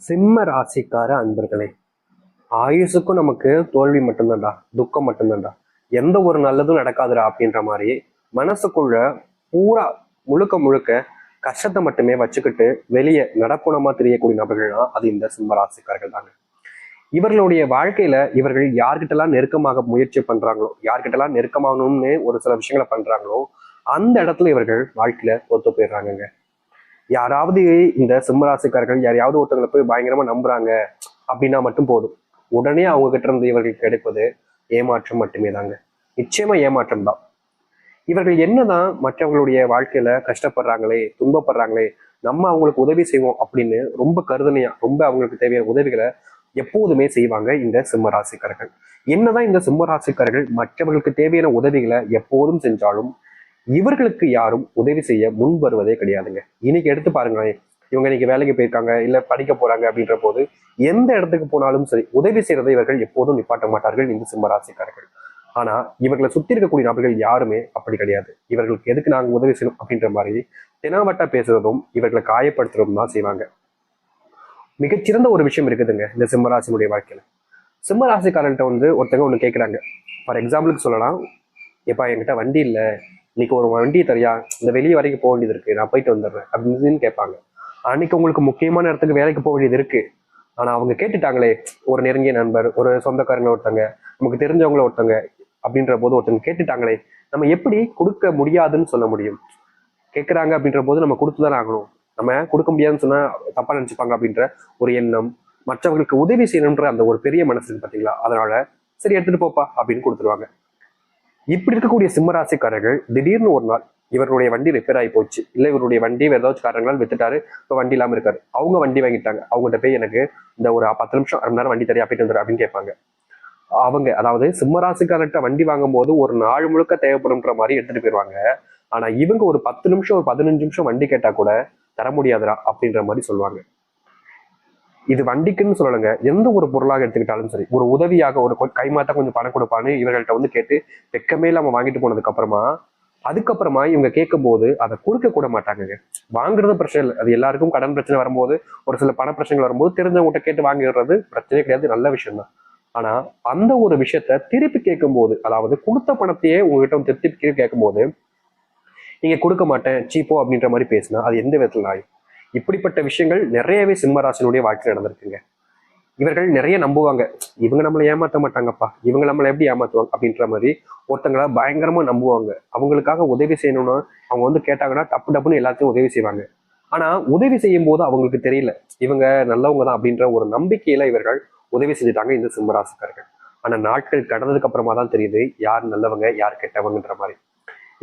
சிம்ம ராசிக்கார அன்பர்களே, ஆயுசுக்கும் நமக்கு தோல்வி மட்டும்தான்டா, துக்கம் மட்டும்தான்டா, எந்த ஒரு நல்லதும் நடக்காதுடா அப்படின்ற மாதிரி மனசுக்குள்ள பூரா முழுக்க முழுக்க கஷ்டத்தை மட்டுமே வச்சுக்கிட்டு வெளியே நடப்புணமா தெரியக்கூடிய நபர்கள்னா அது இந்த சிம்ம ராசிக்காரர்கள் தாங்க. இவர்களுடைய வாழ்க்கையில இவர்கள் யார்கிட்டலாம் நெருக்கமாக முயற்சி பண்றாங்களோ, யார்கிட்டலாம் நெருக்கமாகணும்னு ஒரு சில விஷயங்களை பண்றாங்களோ, அந்த இடத்துல இவர்கள் வாழ்க்கையில தோத்து போயிடுறாங்க. யாராவது இந்த சிம்மராசிக்காரர்கள் யாரையாவது ஒருத்தவங்களை போய் பயங்கரமா நம்புறாங்க அப்படின்னா மட்டும் போதும், உடனே அவங்க கிட்ட இருந்து இவர்களுக்கு கிடைப்பது ஏமாற்றம் மட்டுமே தாங்க. நிச்சயமா ஏமாற்றம் தான். இவர்கள் என்னதான் மற்றவங்களுடைய வாழ்க்கையில கஷ்டப்படுறாங்களே, துன்பப்படுறாங்களே, நம்ம அவங்களுக்கு உதவி செய்வோம் அப்படின்னு ரொம்ப கருதனையா, ரொம்ப அவங்களுக்கு தேவையான உதவிகளை எப்போதுமே செய்வாங்க இந்த சிம்ம ராசிக்காரர்கள். என்னதான் இந்த சிம்ம ராசிக்காரர்கள் மற்றவர்களுக்கு தேவையான உதவிகளை எப்போதும் செஞ்சாலும் இவர்களுக்கு யாரும் உதவி செய்ய முன் வருவதே கிடையாதுங்க. இன்னைக்கு எடுத்து பாருங்களேன், இவங்க இன்னைக்கு வேலைக்கு போயிருக்காங்க, இல்ல படிக்க போறாங்க அப்படின்ற போது எந்த இடத்துக்கு போனாலும் சரி உதவி செய்யறதை இவர்கள் எப்போதும் நிப்பாட்ட மாட்டார்கள் இந்த சிம்மராசிக்காரர்கள். ஆனா இவர்களை சுத்தி இருக்கக்கூடிய நபர்கள் யாருமே அப்படி கிடையாது. இவர்களுக்கு எதுக்கு நாங்க உதவி செய்யணும் அப்படின்ற மாதிரி தினாவட்டா பேசுறதும் இவர்களை காயப்படுத்துறதும் தான் செய்வாங்க. மிகச்சிறந்த ஒரு விஷயம் இருக்குதுங்க இந்த சிம்மராசினுடைய வாழ்க்கையில. சிம்மராசிக்காரன்ட்ட ஒருத்தங்க ஒண்ணு கேட்கிறாங்க. ஃபார் எக்ஸாம்பிளுக்கு சொல்லலாம், எப்பா என்கிட்ட வண்டி இல்லை, இன்னைக்கு ஒரு வண்டியை தரியா, இந்த வெளியே வரைக்கும் போக வேண்டியது இருக்கு, நான் போயிட்டு வந்துடுறேன் அப்படின்னு கேட்பாங்க. அன்னைக்கு உங்களுக்கு முக்கியமான இடத்துக்கு வேலைக்கு போக வேண்டியது இருக்கு, ஆனா அவங்க கேட்டுட்டாங்களே, ஒரு நெருங்கிய நண்பர், ஒரு சொந்தக்காரங்க ஒருத்தங்க, நமக்கு தெரிஞ்சவங்கள ஒருத்தங்க அப்படின்ற போது ஒருத்தங்க கேட்டுட்டாங்களே, நம்ம எப்படி கொடுக்க முடியாதுன்னு சொல்ல முடியும்? கேட்குறாங்க அப்படின்ற போது நம்ம கொடுத்துதானே ஆகணும். நம்ம கொடுக்க முடியாதுன்னு சொன்னா தப்பா நினைச்சுப்பாங்க அப்படின்ற ஒரு எண்ணம், மற்றவர்களுக்கு உதவி செய்யணுன்ற அந்த ஒரு பெரிய மனசு பார்த்தீங்களா, அதனால சரி எடுத்துட்டு போப்பா அப்படின்னு கொடுத்துருவாங்க. இப்படி இருக்கக்கூடிய சிம்மராசிக்காரர்கள் திடீர்னு ஒரு நாள் இவருடைய வண்டி ரிப்பேர் ஆகி போச்சு, இல்லை இவருடைய வண்டி வேற ஏதாச்சும் காரணங்களால் வித்துட்டாரு, இப்போ வண்டி இல்லாமல் இருக்காரு. அவங்க வண்டி வாங்கிட்டாங்க. அவங்ககிட்ட போய் எனக்கு இந்த ஒரு 10 நிமிஷம் 1 மணி நேரம் வண்டி தரையா போயிட்டு வந்துரு அப்படின்னு கேட்பாங்க. அவங்க அதாவது சிம்மராசிக்காரர்கிட்ட வண்டி வாங்கும் போது ஒரு நாள் முழுக்க தேவைப்படும்ன்ற மாதிரி எடுத்துட்டு போயிடுவாங்க. ஆனா இவங்க ஒரு 10 நிமிஷம் ஒரு 15 நிமிஷம் வண்டி கேட்டா கூட தர முடியாதுடா அப்படின்ற மாதிரி சொல்லுவாங்க. இது வண்டிக்குன்னு சொல்லலைங்க, எந்த ஒரு பொருளாக எடுத்துக்கிட்டாலும் சரி, ஒரு உதவியாக ஒரு கைமாத்தா கொஞ்சம் பணம் கொடுப்பான்னு இவர்கள்ட்ட கேட்டு வெக்கமே இல்லாம வாங்கிட்டு போனதுக்கு அதுக்கப்புறமா இவங்க கேட்கும் போது அதை கொடுக்க கூட மாட்டாங்க. வாங்குறது பிரச்சனை இல்லை, அது எல்லாருக்கும் கடன் பிரச்சனை வரும்போது, ஒரு சில பண பிரச்சனைகள் வரும்போது தெரிஞ்சவங்ககிட்ட கேட்டு வாங்கிடுறது பிரச்சனையே கிடையாது, நல்ல விஷயம் தான். ஆனா அந்த ஒரு விஷயத்த திருப்பி கேட்கும் போது, அதாவது கொடுத்த பணத்தையே உங்ககிட்ட திருப்பி கேட்கும் போது நீங்க கொடுக்க மாட்டேன் சீப்போ அப்படின்ற மாதிரி பேசினா அது எந்த விதத்துல ஆகும்? இப்படிப்பட்ட விஷயங்கள் நிறையவே சிம்மராசினுடைய வாழ்க்கையில் நடந்திருக்குங்க. இவர்கள் நிறைய நம்புவாங்க, இவங்க நம்மளை ஏமாற்ற மாட்டாங்கப்பா, இவங்க நம்மளை எப்படி ஏமாத்துவாங்க அப்படின்ற மாதிரி ஒருத்தங்களை பயங்கரமா நம்புவாங்க. அவங்களுக்காக உதவி செய்யணும்னா அவங்க கேட்டாங்கன்னா டப்பு டப்புன்னு எல்லாத்தையும் உதவி செய்வாங்க. ஆனா உதவி செய்யும் போது அவங்களுக்கு தெரியல இவங்க நல்லவங்க தான் அப்படின்ற ஒரு நம்பிக்கையில இவர்கள் உதவி செஞ்சுட்டாங்க இந்த சிம்மராசிக்காரர்கள். ஆனா நாட்கள் கடந்ததுக்கு அப்புறமா தான் தெரியுது யார் நல்லவங்க யார் கெட்டவங்கன்ற மாதிரி.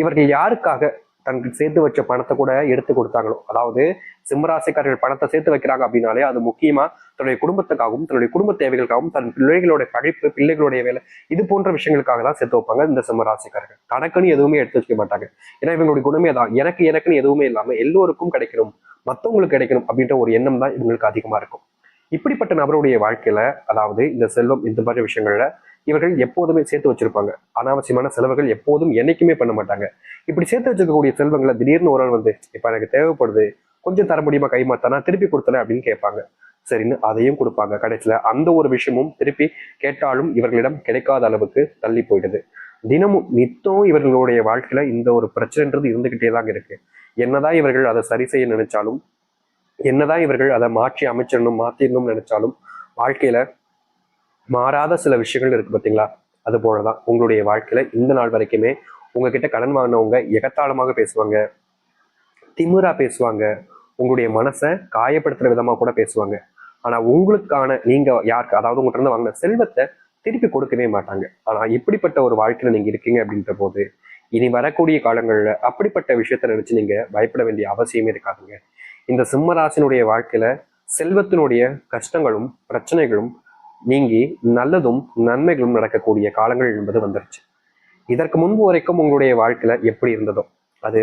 இவர்கள் யாருக்காக தனக்கு சேர்த்து வச்ச பணத்தை கூட எடுத்து கொடுத்தாங்களோ, அதாவது சிம்மராசிக்காரர்கள் பணத்தை சேர்த்து வைக்கிறாங்க அப்படின்னாலே அது முக்கியமா தன்னுடைய குடும்பத்துக்காகவும் தன்னுடைய குடும்ப தேவைகளுக்காகவும் தன் பிள்ளைகளோட படிப்பு பிள்ளைகளுடைய வேலை இது போன்ற விஷயங்களுக்காக தான் சேர்த்து வைப்பாங்க இந்த சிம்மராசிக்காரர்கள். தனக்குன்னு எதுவுமே எடுத்து வச்சுக்க மாட்டாங்க. ஏன்னா இவங்களுடைய குணமே தான், எனக்குன்னு எதுவுமே இல்லாம எல்லோருக்கும் கிடைக்கணும், மற்றவங்களுக்கு கிடைக்கணும் அப்படின்ற ஒரு எண்ணம் தான் இவங்களுக்கு அதிகமா இருக்கும். இப்படிப்பட்ட நபருடைய வாழ்க்கையில, அதாவது இந்த செல்வம் இந்த மாதிரி விஷயங்கள்ல இவர்கள் எப்போதுமே சேர்த்து வச்சிருப்பாங்க. அனாவசியமான செலவுகள் எப்போதும் என்னைக்குமே பண்ண மாட்டாங்க. இப்படி சேர்த்து வச்சிருக்கக்கூடிய செல்வங்களை திடீர்னு ஒரு நாள் இப்ப எனக்கு தேவைப்படுது, கொஞ்சம் தர முடியுமா கைமாத்தா, நான் திருப்பி கொடுத்துறேன் அப்படின்னு கேட்பாங்க. சரின்னு அதையும் கொடுப்பாங்க. கடைசியில அந்த ஒரு விஷயமும் திருப்பி கேட்டாலும் இவர்களிடம் கிடைக்காத அளவுக்கு தள்ளி போயிடுது. தினமும் நித்தம் இவர்களுடைய வாழ்க்கையில இந்த ஒரு பிரச்சனைன்றது இருந்துகிட்டே தாங்க இருக்கு. என்னதான் இவர்கள் அதை சரி செய்ய நினைச்சாலும், என்னதான் இவர்கள் அதை மாற்றி அமைச்சிடணும் மாத்திடணும்னு நினைச்சாலும் வாழ்க்கையில மாறாத சில விஷயங்கள் இருக்கு பார்த்தீங்களா. அது போலதான் உங்களுடைய வாழ்க்கையில இந்த நாள் வரைக்குமே உங்ககிட்ட கடன் வாங்கினவங்க எகத்தாளமாக பேசுவாங்க, திமிரா பேசுவாங்க, உங்களுடைய மனசை காயப்படுத்துற விதமா கூட பேசுவாங்க. ஆனா உங்களுக்கான நீங்க யாருக்கு, அதாவது உங்கள்கிட்ட இருந்து வாங்கின செல்வத்தை திருப்பி கொடுக்கவே மாட்டாங்க. ஆனா இப்படிப்பட்ட ஒரு வாழ்க்கையில நீங்க இருக்கீங்க அப்படின்ற போது இனி வரக்கூடிய காலங்கள்ல அப்படிப்பட்ட விஷயத்த நினைச்சு நீங்க பயப்பட வேண்டிய அவசியமே இருக்காதுங்க. இந்த சிம்மராசினுடைய வாழ்க்கையில செல்வத்தினுடைய கஷ்டங்களும் பிரச்சனைகளும் நீங்கி நல்லதும் நன்மைகளும் நடக்கக்கூடிய காலங்கள் என்பது வந்துருச்சு. இதற்கு முன்பு வரைக்கும் உங்களுடைய வாழ்க்கையில எப்படி இருந்ததோ அது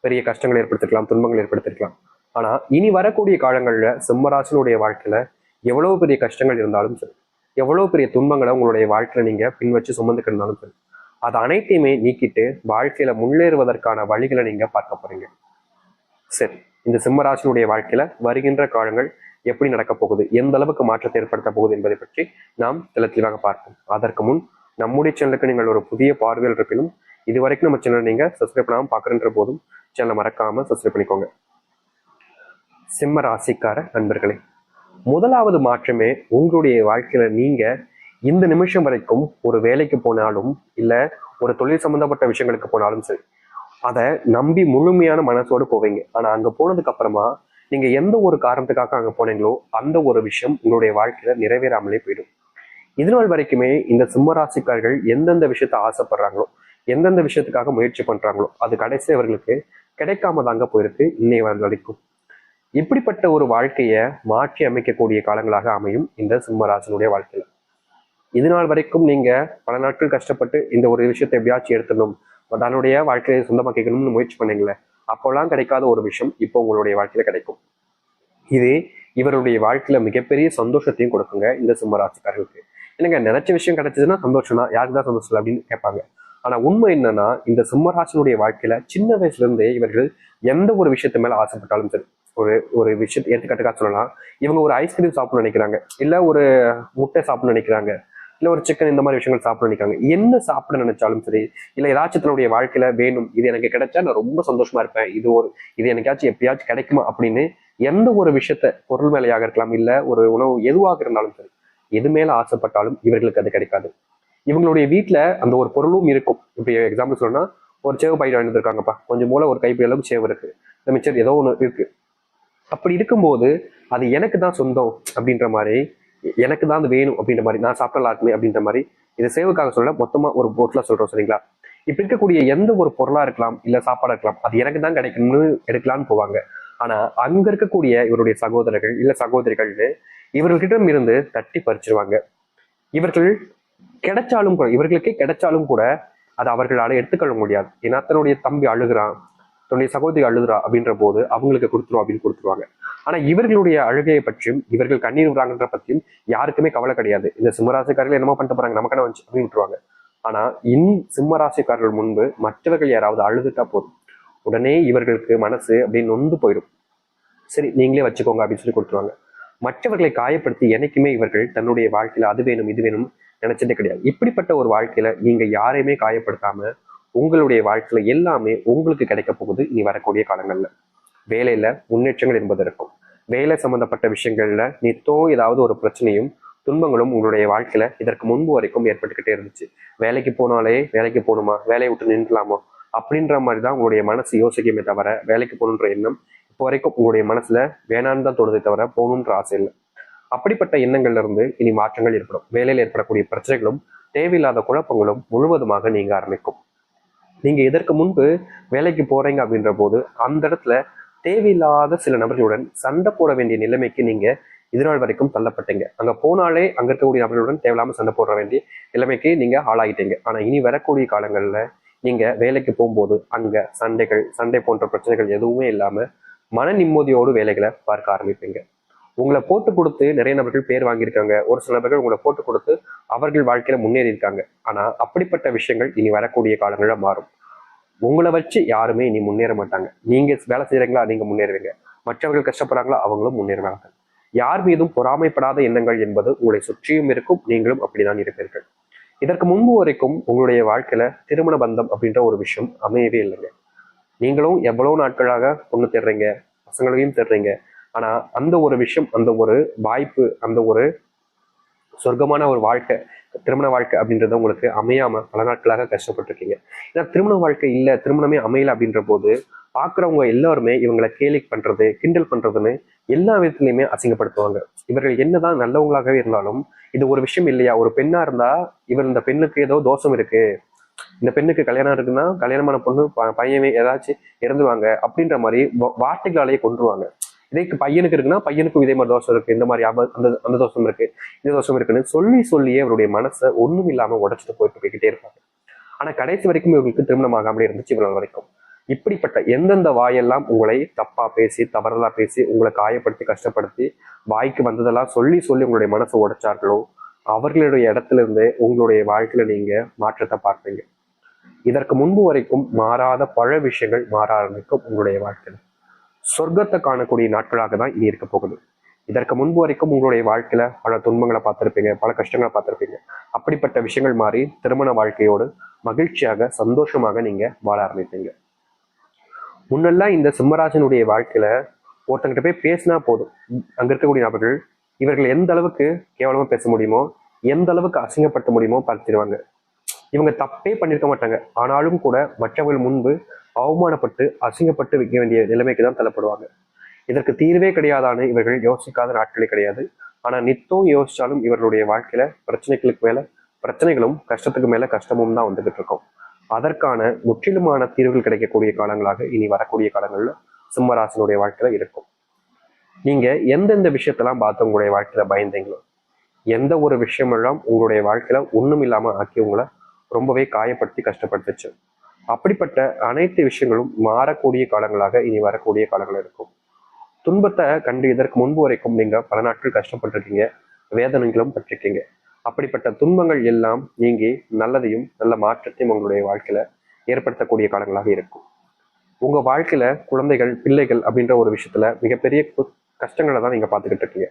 பெரிய கஷ்டங்கள் ஏற்படுத்திருக்கலாம், துன்பங்கள் ஏற்படுத்திருக்கலாம். ஆனா இனி வரக்கூடிய காலங்கள்ல சிம்மராசினுடைய வாழ்க்கையில எவ்வளவு பெரிய கஷ்டங்கள் இருந்தாலும் சரி, எவ்வளவு பெரிய துன்பங்களை உங்களுடைய வாழ்க்கையில நீங்க பின் வச்சு சுமந்துட்டு இருந்தாலும் சரி, அது அனைத்தையுமே நீக்கிட்டு வாழ்க்கையில முன்னேறுவதற்கான வழிகளை நீங்க பார்க்க போறீங்க. சரி, இந்த சிம்மராசினுடைய வாழ்க்கையில வருகின்ற காலங்கள் எப்படி நடக்க போகுது, எந்த அளவுக்கு மாற்றத்தை ஏற்படுத்த போகுது என்பதை பற்றி நாம் தெளிவாக பார்ப்போம். அதற்கு முன் நம்முடைய சேனலுக்கு நீங்கள் ஒரு புதிய பார்வையில் இருப்பினும் இதுவரைக்கும் நம்ம சேனல் நீங்க சப்ஸ்கிரைப் பண்ணாமல் பார்க்குறன்ற போதும் சேனலை மறக்காம சப்ஸ்கிரைப் பண்ணிக்கோங்க. சிம்ம ராசிக்கார நண்பர்களே, முதலாவது மாற்றமே உங்களுடைய வாழ்க்கையில நீங்க இந்த நிமிஷம் வரைக்கும் ஒரு வேலைக்கு போனாலும் இல்ல ஒரு தொழில் சம்பந்தப்பட்ட விஷயங்களுக்கு போனாலும் சரி, அதை நம்பி முழுமையான மனசோடு போவீங்க. ஆனா அங்க போனதுக்கு அப்புறமா நீங்க எந்த ஒரு காரணத்துக்காக அங்க போனீங்களோ அந்த ஒரு விஷயம் உங்களுடைய வாழ்க்கையில நிறைவேறாமலே போயிடும். இதனால் வரைக்குமே இந்த சிம்மராசிக்காரர்கள் எந்தெந்த விஷயத்த ஆசைப்படுறாங்களோ, எந்தெந்த விஷயத்துக்காக முயற்சி பண்றாங்களோ அது கடைசி அவர்களுக்கு கிடைக்காம தாங்க போயிருக்கு இன்னைய வரைக்கும். இப்படிப்பட்ட ஒரு வாழ்க்கையை மாற்றி அமைக்கக்கூடிய காலங்களாக அமையும் இந்த சிம்மராசினுடைய வாழ்க்கையில. இதனால் வரைக்கும் நீங்க பல நாட்கள் கஷ்டப்பட்டு இந்த ஒரு விஷயத்தை எப்படியாச்சும் எடுத்துடணும், தன்னுடைய வாழ்க்கையை சொந்தமாக்கணும்னு முயற்சி பண்ணீங்களே, அப்போல்லாம் கிடைக்காத ஒரு விஷயம் இப்போ உங்களுடைய வாழ்க்கையில கிடைக்கும். இது இவருடைய வாழ்க்கையில மிகப்பெரிய சந்தோஷத்தையும் கொடுக்குங்க இந்த சிம்மராசிக்காரர்களுக்கு. எனக்கு நினைச்ச விஷயம் கிடைச்சதுன்னா சந்தோஷம் தான், யாருக்கு தான் சந்தோஷம் அப்படின்னு கேட்பாங்க. ஆனா உண்மை என்னன்னா, இந்த சிம்மராசினுடைய வாழ்க்கையில சின்ன வயசுல இருந்தே இவர்கள் எந்த ஒரு விஷயத்து மேல ஆசைப்பட்டாலும் சரி, ஒரு ஒரு விஷயத்தை எடுத்துக்காட்டுக்காக சொல்லலாம், இவங்க ஒரு ஐஸ்கிரீம் சாப்பிடணும்னு நினைக்கிறாங்க, இல்ல ஒரு முட்டை சாப்பிடணும்னு நினைக்கிறாங்க, இல்ல ஒரு சிக்கன், இந்த மாதிரி விஷயங்கள் சாப்பிட நினைக்கிறாங்க. என்ன சாப்பிட நினைச்சாலும் சரி, இல்ல ஏதாச்சும் தன்னுடைய வாழ்க்கையில வேணும், இது எனக்கு கிடைச்சா நான் ரொம்ப சந்தோஷமா இருப்பேன், இது எனக்காச்சும் எப்பயாச்சும் கிடைக்குமா அப்படின்னு எந்த ஒரு விஷயத்த, பொருள் மேலையாக இருக்கலாம், இல்ல ஒரு உணவு எதுவாக இருந்தாலும் சரி, எது மேல ஆசைப்பட்டாலும் இவர்களுக்கு அது கிடைக்காது. இவங்களுடைய வீட்டுல அந்த ஒரு பொருளும் இருக்கும். இப்ப எக்ஸாம்பிள் சொல்லணும்னா, ஒரு சேவு பாக்கெட் வாங்கிட்டு இருக்காங்கப்பா, கொஞ்சம் மூலம் ஒரு கைப்பிடி அளவுக்கு சேவு இருக்கு, இந்த மிச்சர் ஏதோ ஒண்ணு இருக்கு. அப்படி இருக்கும்போது அது எனக்கு தான் சொந்தம் அப்படின்ற மாதிரி, எனக்கு தான் அது வேணும் அப்படின்ற மாதிரி, நான் சாப்பிடலாம் இருக்குமே அப்படின்ற மாதிரி, இதை சேவுக்காக சொல்ல மொத்தமா ஒரு பொருளா சொல்றோம் சரிங்களா. இப்ப இருக்கக்கூடிய எந்த ஒரு பொருளா இருக்கலாம், இல்ல சாப்பாடா இருக்கலாம், அது எனக்கு தான் கிடைக்கணும்னு எடுக்கலான்னு போவாங்க. ஆனா அங்க இருக்கக்கூடிய இவருடைய சகோதரர்கள் இல்ல சகோதரிகள்னு இவர்களிடம் இருந்து தட்டி பறிச்சிருவாங்க. இவர்கள் கிடைச்சாலும் கூட, இவர்களுக்கே கிடைச்சாலும் கூட அதை அவர்களால எடுத்துக்கொள்ள முடியாது. ஏன்னா தன்னுடைய தம்பி அழுகிறான், தன்னுடைய சகோதரி அழுகுறா அப்படின்ற போது அவங்களுக்கு கொடுத்துரும் அப்படின்னு கொடுத்துருவாங்க. ஆனா இவர்களுடைய அழுகையை பற்றியும் இவர்கள் கண்ணீர் விடுறாங்கன்ற பற்றியும் யாருக்குமே கவலை கிடையாது. இந்த சிம்மராசிக்காரர்கள் என்னமோ பண்ணிட்டு போறாங்க, நமக்கான வந்துச்சு அப்படின்னு விட்டுருவாங்க. ஆனா சிம்மராசிக்காரர்கள் முன்பு மற்றவர்கள் யாராவது அழுதுட்டா போதும், உடனே இவர்களுக்கு மனசு அப்படின்னு நொந்து போயிடும். சரி நீங்களே வச்சுக்கோங்க அப்படின்னு சொல்லி கொடுத்துருவாங்க. மற்றவர்களை காயப்படுத்தி என்னைக்குமே இவர்கள் தன்னுடைய வாழ்க்கையில அது வேணும் இது வேணும் நினைச்சதே கிடையாது. இப்படிப்பட்ட ஒரு வாழ்க்கையில நீங்க யாரையுமே காயப்படுத்தாம உங்களுடைய வாழ்க்கையில எல்லாமே உங்களுக்கு கிடைக்க போகுது இனி வரக்கூடிய காலங்கள்ல. வேலையில முன்னேற்றங்கள் என்பது இருக்கும். வேலை சம்பந்தப்பட்ட விஷயங்கள்ல ஏதாவது ஒரு பிரச்சனையும் துன்பங்களும் உங்களுடைய வாழ்க்கையில இதற்கு முன்பு வரைக்கும் ஏற்பட்டுக்கிட்டே இருந்துச்சு. வேலைக்கு போனாலே வேலைக்கு போகணுமா, வேலையை விட்டு நின்றுலாமா அப்படின்ற மாதிரி தான் உங்களுடைய மனசு யோசிக்குமே தவிர, வேலைக்கு போகணுன்ற எண்ணம் இப்போ வரைக்கும் உங்களுடைய மனசுல வேணான்னு தான் தோணுதே தவிர போகணுன்ற ஆசை இல்லை. அப்படிப்பட்ட எண்ணங்கள்ல இருந்து இனி மாற்றங்கள் ஏற்படும். வேலையில் ஏற்படக்கூடிய பிரச்சனைகளும் தேவையில்லாத குழப்பங்களும் முழுவதுமாக நீங்க ஆரம்பிக்கும். நீங்க இதற்கு முன்பு வேலைக்கு போறீங்க அப்படின்ற போது அந்த இடத்துல தேவையில்லாத சில நபர்களுடன் சண்டை போட வேண்டிய நிலைமைக்கு நீங்க இதனால் வரைக்கும் தள்ளப்பட்டீங்க. அங்க போனாலே அங்க இருக்கக்கூடிய நபர்களுடன் தேவையில்லாம சண்டை போட வேண்டிய நிலைமைக்கு நீங்க ஆளாகிட்டீங்க. ஆனா இனி வரக்கூடிய காலங்கள்ல நீங்க வேலைக்கு போகும்போது அங்க சண்டை போன்ற பிரச்சனைகள் எதுவுமே இல்லாம மன நிம்மதியோடு வேலைகளை பார்க்க ஆரம்பிப்பீங்க. உங்களை போட்டு கொடுத்து நிறைய நபர்கள் பேர் வாங்கியிருக்காங்க, ஒரு சில நபர்கள் உங்களை போட்டு கொடுத்து அவர்கள் வாழ்க்கையில முன்னேறி இருக்காங்க. ஆனா அப்படிப்பட்ட விஷயங்கள் இனி வரக்கூடிய காலங்கள்ல மாறும். உங்களை வச்சு யாருமே இனி முன்னேற மாட்டாங்க. நீங்க வேலை செய்யறீங்களா, நீங்க முன்னேறுவீங்க. மற்றவர்கள் கஷ்டப்படுறாங்களா, அவங்களும் முன்னேறுவாங்க. யார் மீதும் பொறாமைப்படாத எண்ணங்கள் என்பது உங்களை சுற்றியும் இருக்கும், நீங்களும் அப்படிதான் இருப்பீர்கள். இதற்கு முன்பு வரைக்கும் உங்களுடைய வாழ்க்கையில திருமண பந்தம் அப்படின்ற ஒரு விஷயம் அமையவே இல்லைங்க. நீங்களும் எவ்வளவு நாட்களாக பொண்ணு தேடுறீங்க, பசங்களையும் தேடுறீங்க. ஆனா அந்த ஒரு விஷயம், அந்த ஒரு வாய்ப்பு, அந்த ஒரு சொர்க்கமான ஒரு வாழ்க்கை, திருமண வாழ்க்கை அப்படின்றத உங்களுக்கு அமையாம பல நாட்களாக கஷ்டப்பட்டிருக்கீங்க. ஏன்னா திருமண வாழ்க்கை இல்லை, திருமணமே அமையல அப்படின்ற போது பாக்குறவங்க எல்லாருமே இவங்களை கேலி பண்றது, கிண்டல் பண்றதுன்னு எல்லா விதத்துலையுமே அசிங்கப்படுத்துவாங்க. இவர்கள் என்னதான் நல்லவங்களாகவே இருந்தாலும் இது ஒரு விஷயம் இல்லையா, ஒரு பெண்ணா இருந்தா இவர் இந்த பெண்ணுக்கு ஏதோ தோஷம் இருக்கு, இந்த பெண்ணுக்கு கல்யாணம் இருக்குன்னா கல்யாணமான பொண்ணு பையன் ஏதாச்சும் இறந்துவாங்க அப்படின்ற மாதிரி வார்த்தைகளாலேயே கொண்டுருவாங்க. இதே பையனுக்கு இருக்குன்னா பையனுக்கும் இதே மாதிரி தோஷம் இருக்கு, இந்த மாதிரி அந்த அந்த தோஷம் இருக்கு, இந்த தோஷம் இருக்குன்னு சொல்லியே அவருடைய மனசை ஒண்ணும் இல்லாம உடைச்சிட்டு போய்கிட்டே இருப்பாங்க. ஆனா கடைசி வரைக்கும் இவங்களுக்கு திருமணம் ஆகாமலே இருந்துச்சு இவ்வளவு வரைக்கும். இப்படிப்பட்ட எந்தெந்த வாயெல்லாம் உங்களை தப்பா பேசி தவறலா பேசி உங்களை காயப்படுத்தி கஷ்டப்படுத்தி வாய்க்கு வந்ததெல்லாம் சொல்லி உங்களுடைய மனசை உடைச்சார்களோ அவர்களுடைய இடத்துல இருந்து உங்களுடைய வாழ்க்கையில நீங்க மாற்றத்தை பார்ப்பீங்க. இதற்கு முன்பு வரைக்கும் மாறாத பல விஷயங்கள் மாற ஆரம்பிக்கும் உங்களுடைய வாழ்க்கையில. சொர்க்கத்தை காணக்கூடிய நாட்களாக தான் இனி இருக்க போகுது. இதற்கு முன்பு வரைக்கும் உங்களுடைய வாழ்க்கையில பல துன்பங்களை பார்த்திருப்பீங்க, பல கஷ்டங்களை பார்த்திருப்பீங்க. அப்படிப்பட்ட விஷயங்கள் மாறி திருமண வாழ்க்கையோடு மகிழ்ச்சியாக சந்தோஷமாக நீங்க வாழ ஆரம்பிப்பீங்க. முன்னெல்லாம் இந்த சிம்மராஜனுடைய வாழ்க்கையில ஒருத்தங்கிட்ட போய் பேசினா போதும், அங்க இருக்கக்கூடிய நபர்கள் இவர்கள் எந்த அளவுக்கு கேவலமா பேச முடியுமோ, எந்த அளவுக்கு அசிங்கப்படுத்த முடியுமோ பார்த்துருவாங்க. இவங்க தப்பே பண்ணிருக்க மாட்டாங்க, ஆனாலும் கூட மற்றவர்கள் முன்பு அவமானப்பட்டு அசிங்கப்பட்டு வைக்க வேண்டிய நிலைமைக்கு தான் தள்ளப்படுவாங்க. இதற்கு தீர்வே கிடையாதான்னு இவர்கள் யோசிக்காத நாட்களே கிடையாது. ஆனா நித்தம் யோசிச்சாலும் இவர்களுடைய வாழ்க்கையில பிரச்சனைகளுக்கு மேல பிரச்சனைகளும் கஷ்டத்துக்கு மேல கஷ்டமும் தான் வந்துகிட்டு இருக்கும். அதற்கான முற்றிலுமான தீர்வுகள் கிடைக்கக்கூடிய காலங்களாக இனி வரக்கூடிய காலங்கள்ல சிம்மராசனுடைய வாழ்க்கையில இருக்கும். நீங்க எந்தெந்த விஷயத்தெல்லாம் பார்த்து உங்களுடைய வாழ்க்கையில பயந்தீங்களோ, எந்த ஒரு விஷயமெல்லாம் உங்களுடைய வாழ்க்கையில ஒண்ணும் இல்லாம ஆக்கி உங்களை ரொம்பவே காயப்படுத்தி கஷ்டப்படுத்துச்சு, அப்படிப்பட்ட அனைத்து விஷயங்களும் மாறக்கூடிய காலங்களாக இனி வரக்கூடிய காலங்கள் இருக்கும். துன்பத்தை கண்டு இதற்கு முன்பு வரைக்கும் நீங்க பல நாட்கள் கஷ்டப்பட்டிருக்கீங்க, வேதனைகளும் பட்டிருக்கீங்க. அப்படிப்பட்ட துன்பங்கள் எல்லாம் நீங்கி நல்லதையும் நல்ல மாற்றத்தையும் உங்களுடைய வாழ்க்கையில ஏற்படுத்தக்கூடிய காலங்களாக இருக்கும். உங்க வாழ்க்கையில குழந்தைகள் பிள்ளைகள் அப்படின்ற ஒரு விஷயத்துல மிகப்பெரிய கஷ்டங்களை தான் நீங்க பார்த்துக்கிட்டு இருக்கீங்க.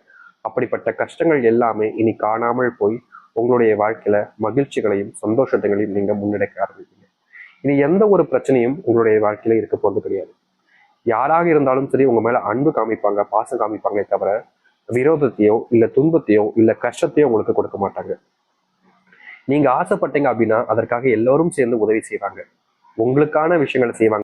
அப்படிப்பட்ட கஷ்டங்கள் எல்லாமே இனி காணாமல் போய் உங்களுடைய வாழ்க்கையில மகிழ்ச்சிகளையும் சந்தோஷத்தையும் நீங்க முன்னெடுக்க ஆரம்பிப்பீங்க. இனி எந்த ஒரு பிரச்சனையும் உங்களுடைய வாழ்க்கையில இருக்க போறது கிடையாது. யாராக இருந்தாலும் சரி உங்க மேல அன்பு காமிப்பாங்க, பாசம் காமிப்பாங்களே தவிர விரோதத்தையோ இல்ல துன்பத்தையோ இல்ல கஷ்டத்தையோ உங்களுக்கு கொடுக்க மாட்டாங்க. நீங்க ஆசைப்பட்டீங்க அப்படின்னா அதற்காக எல்லோரும் சேர்ந்து உதவி செய்வாங்க, உங்களுக்கான விஷயங்களை செய்வாங்க.